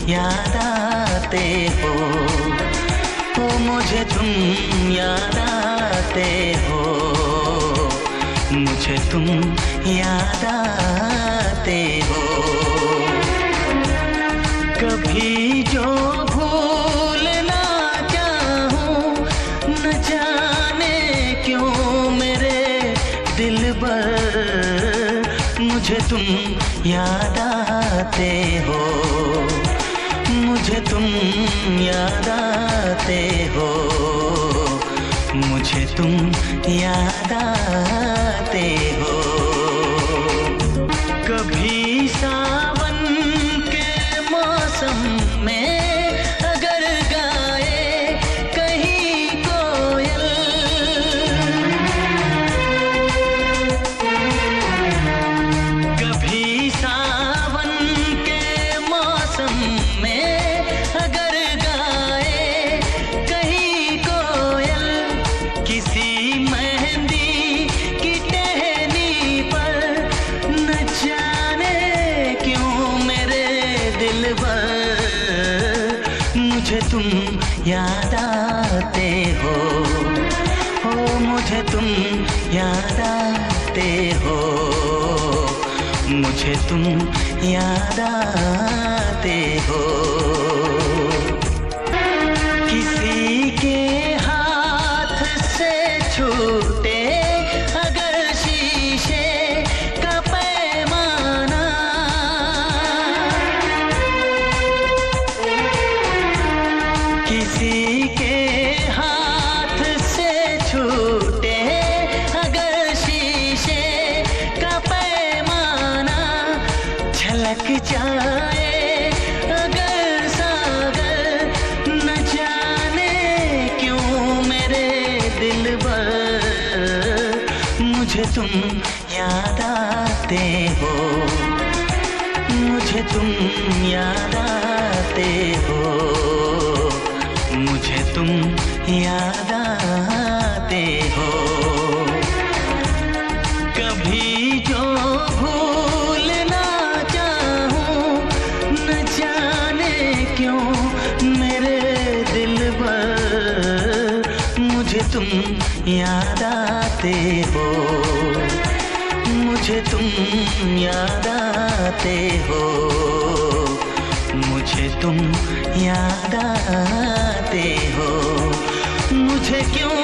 याद आते हो। ओ मुझे तुम याद आते हो, मुझे तुम याद आते हो। कभी जो भूल ना चाहूं, न जाने क्यों मेरे दिलबर, मुझे तुम याद आते हो, मुझे तुम याद आते हो, मुझे तुम याद आते हो। कभी सावन के मौसम में अगर गाए कहीं कोयल, कभी सावन के मौसम में अगर गाए कहीं कोयल, किसी मेहंदी की टहनी पर, न जाने क्यों मेरे दिलबर, मुझे तुम याद आते हो, ओ मुझे तुम याद आते हो, मुझे तुम याद आते हो। किसी के हाथ से छूटे अगर शीशे का पैमाना, किसी के हाथ से छूटे अगर शीशे का पैमाना, झलक जाए अगर सागर, न जाने क्यों मेरे दिलबर, मुझे तुम याद आते हो, मुझे तुम याद आते हो, मुझे तुम याद आते हो। कभी जो भूल ना चाहूं, न जाने क्यों मेरे दिलबर, मुझे तुम याद आते हो, मुझे तुम याद आते हो, मुझे तुम याद आते हो। मुझे क्यों